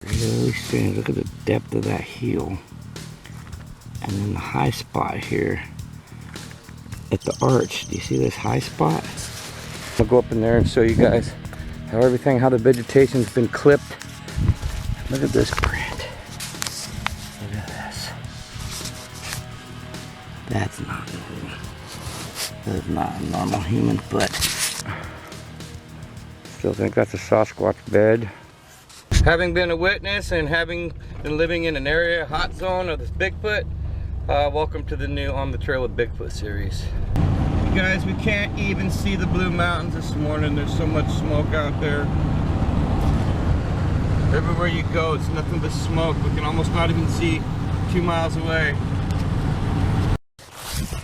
Really strange. Look at the depth of that heel. And then the high spot here at the arch. Do you see this high spot? I'll go up in there and show you guys how the vegetation's been clipped. Look at this print. Look at this. That's not normal. That is not a normal human foot. Still think that's a Sasquatch bed. Having been a witness and having been living in an area, hot zone of this Bigfoot, welcome to the new On the Trail of Bigfoot series. You guys, we can't even see the Blue Mountains this morning. There's so much smoke out there. Everywhere you go, it's nothing but smoke. We can almost not even see 2 miles away.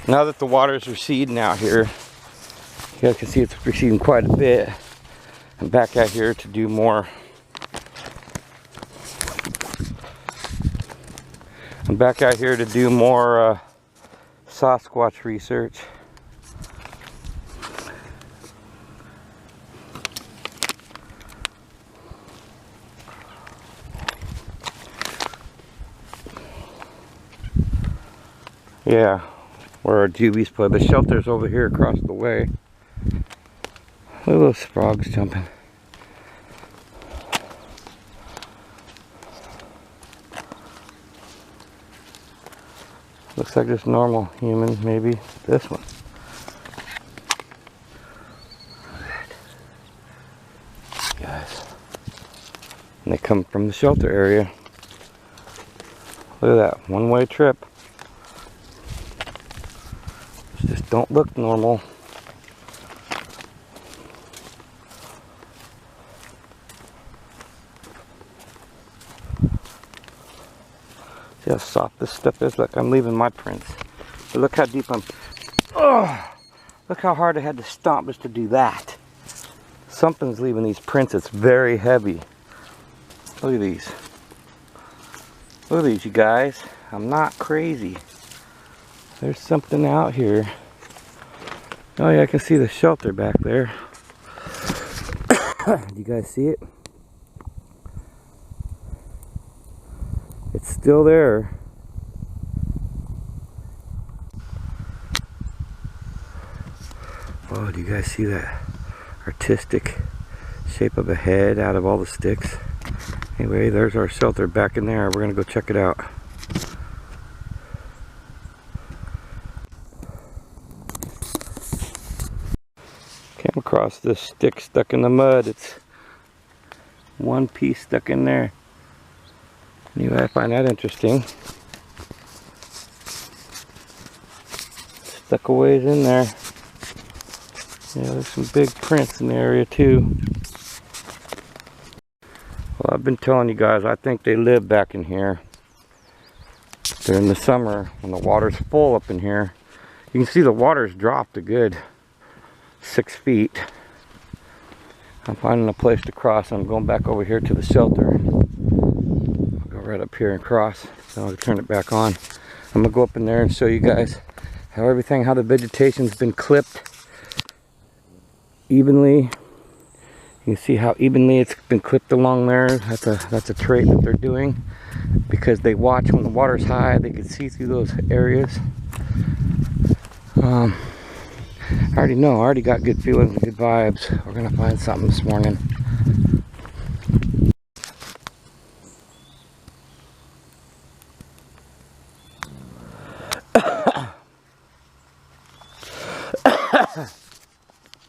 Now that the water's receding out here, you guys can see it's receding quite a bit. I'm back out here to do more. Sasquatch research. Yeah, where our juvies play. The shelter's over here across the way. Look at those frogs jumping. Looks like just normal human, maybe. This one. Guys. And they come from the shelter area. Look at that, one-way trip. Just don't look normal. See how soft this stuff is? Look, I'm leaving my prints. But look how deep I'm... Oh! Look how hard I had to stomp just to do that. Something's leaving these prints. It's very heavy. Look at these. Look at these, you guys. I'm not crazy. There's something out here. Oh yeah, I can see the shelter back there. Do you guys see it? It's still there. Oh, do you guys see that artistic shape of a head out of all the sticks? Anyway, there's our shelter back in there. We're gonna go check it out. Came across this stick stuck in the mud. It's one piece stuck in there. Anyway, I find that interesting. Stuck a ways in there. Yeah, there's some big prints in the area too. Well, I've been telling you guys, I think they live back in here. During the summer, when the water's full up in here. You can see the water's dropped a good 6 feet. I'm finding a place to cross. I'm going back over here to the shelter. Right up here and cross, so I'll turn it back on. I'm gonna go up in there and show you guys how the vegetation's been clipped evenly. You can see how evenly it's been clipped along there. That's a trait that they're doing because they watch when the water's high. They can see through those areas. I already know. I already got good feelings, good vibes. We're gonna find something this morning.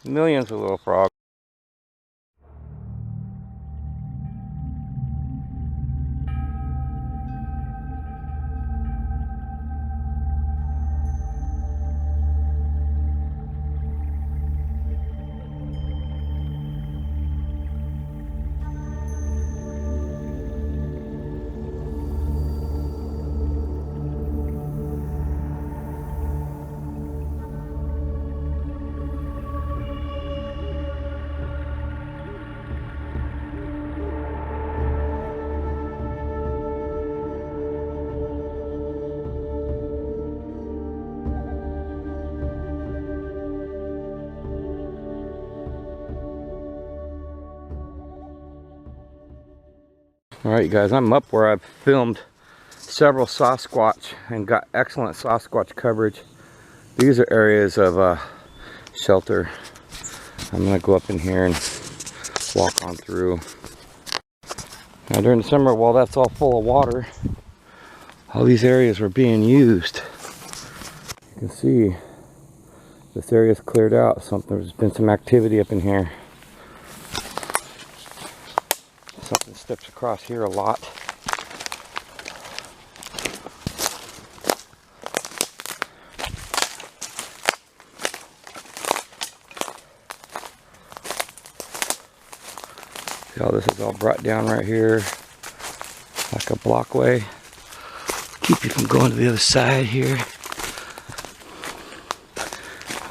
Millions of little frogs. Alright you guys, I'm up where I've filmed several Sasquatch and got excellent Sasquatch coverage. These are areas of shelter. I'm going to go up in here and walk on through. Now during the summer, while that's all full of water, all these areas were being used. You can see this area's cleared out. There's been some activity up in here. Something steps across here a lot. See how this is all brought down right here, like a blockway. Keep you from going to the other side here.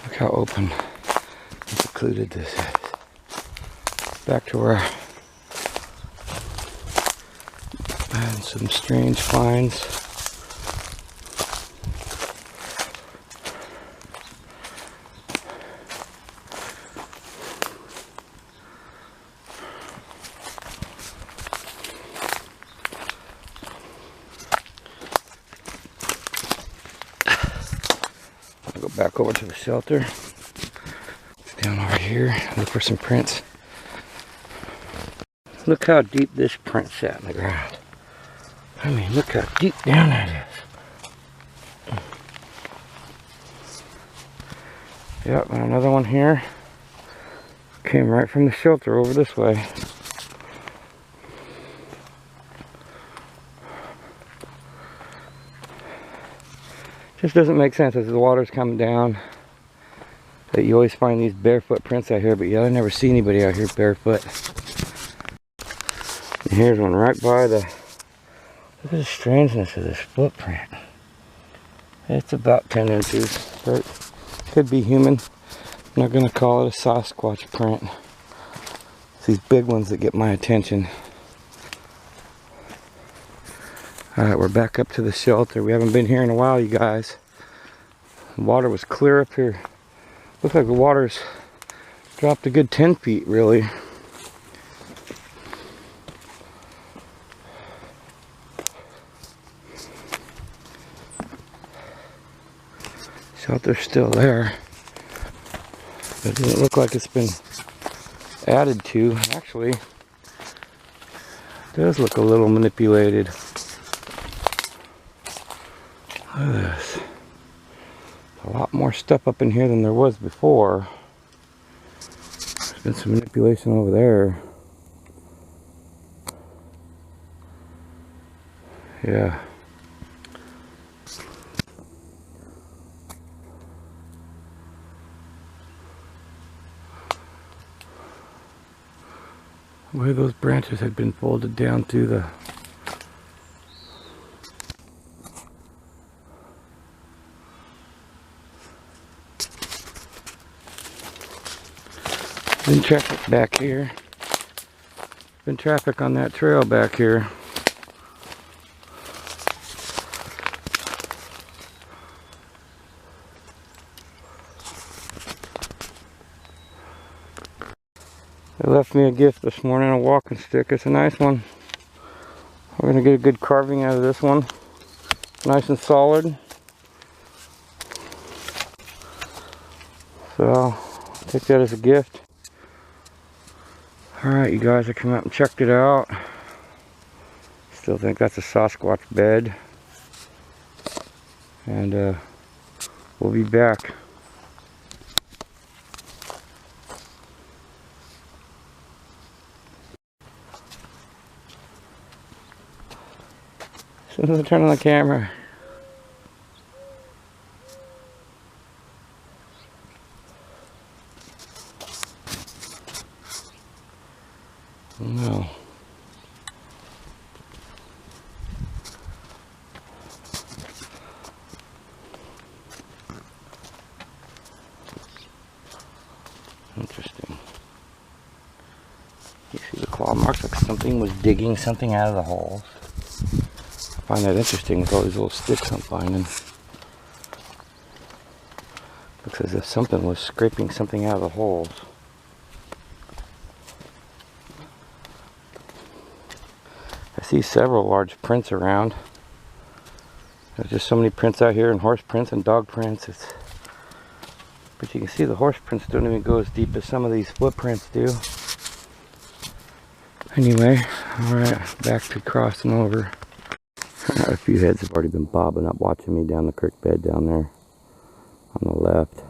Look how open and secluded this is. Back to where and some strange finds. I'll go back over to the shelter. Down over here, look for some prints. Look how deep this print sat in the ground. I mean, look how deep down that is. Yep, and another one here. Came right from the shelter over this way. Just doesn't make sense as the water's coming down that you always find these barefoot prints out here, but yeah, I never see anybody out here barefoot. And here's one right by the... Look at the strangeness of this footprint. It's about 10 inches. Could be human. I'm not going to call it a Sasquatch print. It's these big ones that get my attention. Alright, we're back up to the shelter. We haven't been here in a while, you guys. The water was clear up here. Looks like the water's dropped a good 10 feet, really. Shelter's still there. It doesn't look like it's been added to. Actually, it does look a little manipulated. Look at this. A lot more stuff up in here than there was before. There's been some manipulation over there. Yeah. Where those branches had been folded down to the... Been traffic back here. Been traffic on that trail back here. They left me a gift this morning, a walking stick. It's a nice one. We're going to get a good carving out of this one. Nice and solid. So, I'll take that as a gift. Alright, you guys, I came out and checked it out. Still think that's a Sasquatch bed. And we'll be back. As soon as I turn on the camera. No. Interesting. You see the claw marks like something was digging something out of the holes. I find that interesting with all these little sticks I'm finding. Looks as if something was scraping something out of the holes. I see see several large prints around. There's just so many prints out here, and horse prints and dog prints. But you can see the horse prints don't even go as deep as some of these footprints do. Anyway, alright, back to crossing over. A few heads have already been bobbing up watching me down the creek bed down there on the left.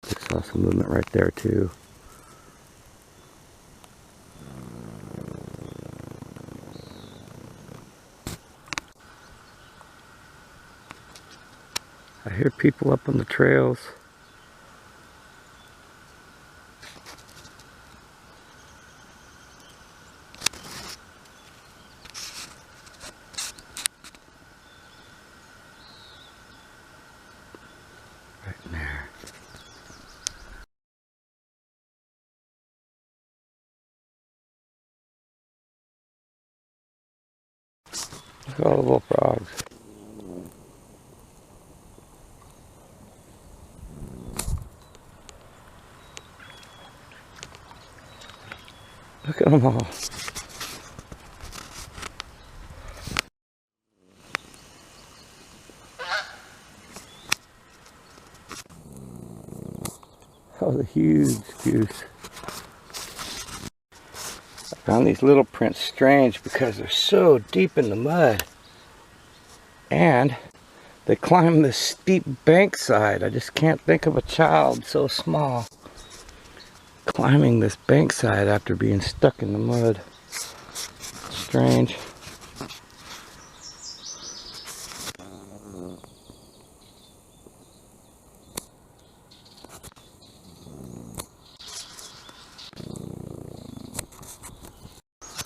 Just saw some movement right there too. I hear people up on the trails. Right in there. Look at all the little frogs. Look at them all. That was a huge goose. I found these little prints strange because they're so deep in the mud. And they climb this steep bank side. I just can't think of a child so small climbing this bank side after being stuck in the mud. Strange.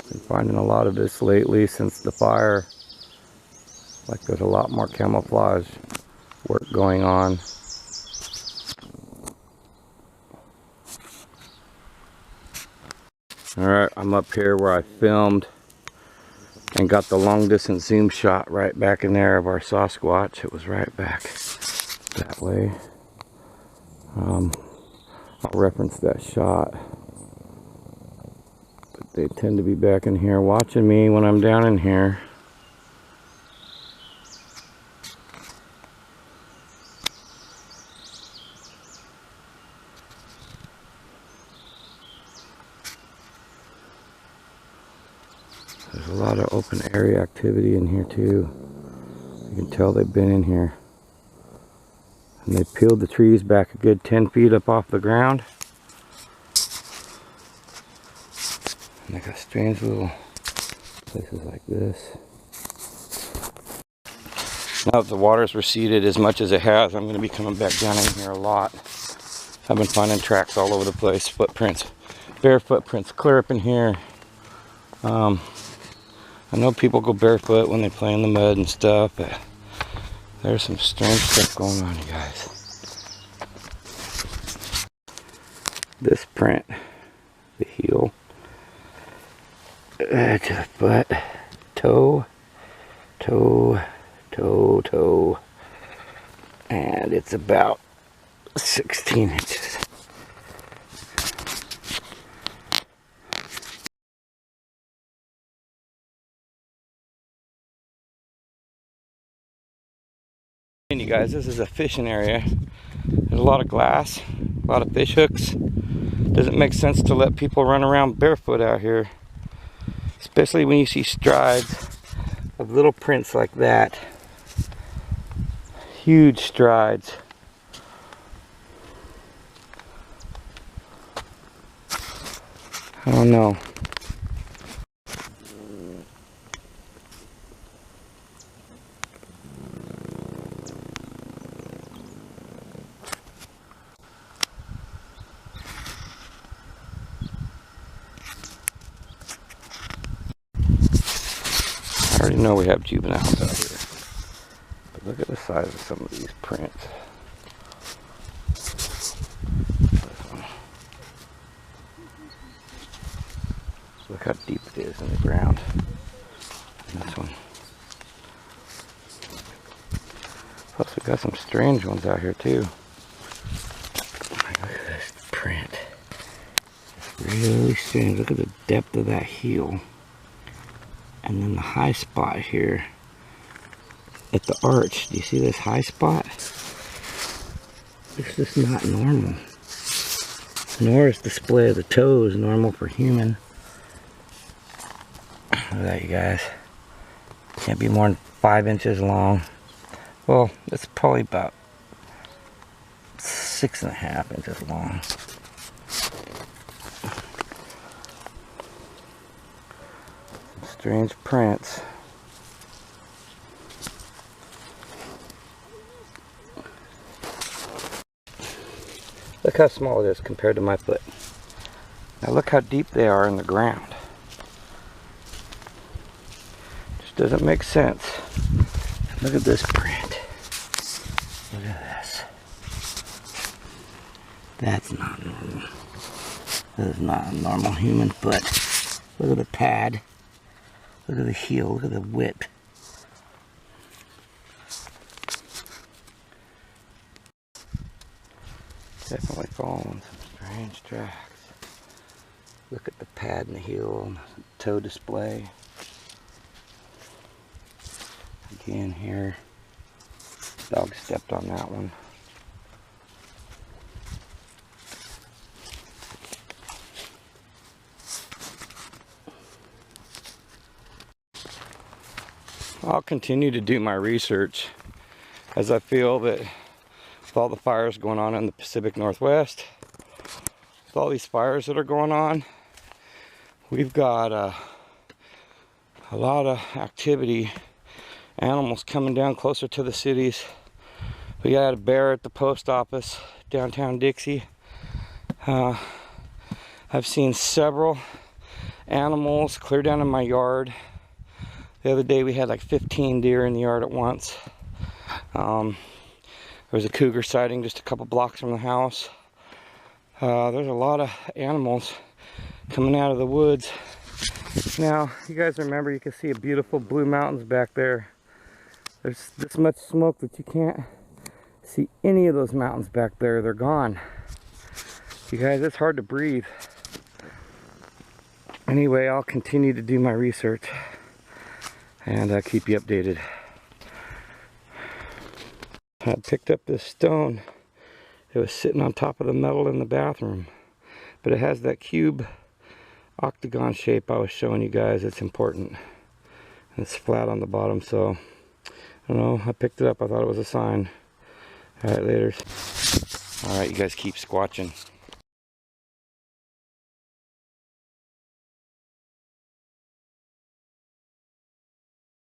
Been finding a lot of this lately since the fire. Like there's a lot more camouflage work going on. Alright, I'm up here where I filmed and got the long distance zoom shot right back in there of our Sasquatch. It was right back that way. I'll reference that shot. But they tend to be back in here watching me when I'm down in here. There's a lot of open area activity in here too. You can tell they've been in here. And they peeled the trees back a good 10 feet up off the ground. And they got strange little places like this. Now that the water's receded as much as it has, I'm going to be coming back down in here a lot. I've been finding tracks all over the place, footprints, bare footprints, clear up in here. I know people go barefoot when they play in the mud and stuff, but there's some strange stuff going on, you guys. This print, the heel, edge of the foot, toe, toe, toe, toe, and it's about 16 inches. You guys, this is a fishing area. There's a lot of glass, a lot of fish hooks. Doesn't make sense to let people run around barefoot out here, especially when you see strides of little prints like that. Huge strides. I don't know. I already know we have juveniles out here. But look at the size of some of these prints. Look how deep it is in the ground. And this one. Plus we got some strange ones out here too. Look at this print. It's really strange. Look at the depth of that heel. And then the high spot here at the arch. Do you see this high spot? It's just not normal. Nor is display of the toes normal for human. Look at that, you guys. Can't be more than 5 inches long. Well, it's probably about 6.5 inches long. Strange prints. Look how small it is compared to my foot. Now look how deep they are in the ground. Just doesn't make sense. Look at this print. Look at this. That's not normal. That is not a normal human foot. Look at the pad. Look at the heel. Look at the width. Definitely following some strange tracks. Look at the pad and the heel and the toe display. Again here, dog stepped on that one. I'll continue to do my research as I feel that with all the fires going on in the Pacific Northwest, with all these fires that are going on, we've got a lot of activity, animals coming down closer to the cities. We got a bear at the post office, downtown Dixie. I've seen several animals clear down in my yard. The other day we had like 15 deer in the yard at once. There was a cougar sighting just a couple blocks from the house. There's a lot of animals coming out of the woods. Now, you guys remember, you can see a beautiful blue mountains back there. There's this much smoke that you can't see any of those mountains back there. They're gone. You guys, it's hard to breathe. Anyway, I'll continue to do my research and keep you updated. I picked up this stone. It was sitting on top of the metal in the bathroom, but it has that cube octagon shape I was showing you guys. It's important. And it's flat on the bottom, so I don't know, I picked it up. I thought it was a sign. Alright, later. Alright, you guys keep squatching.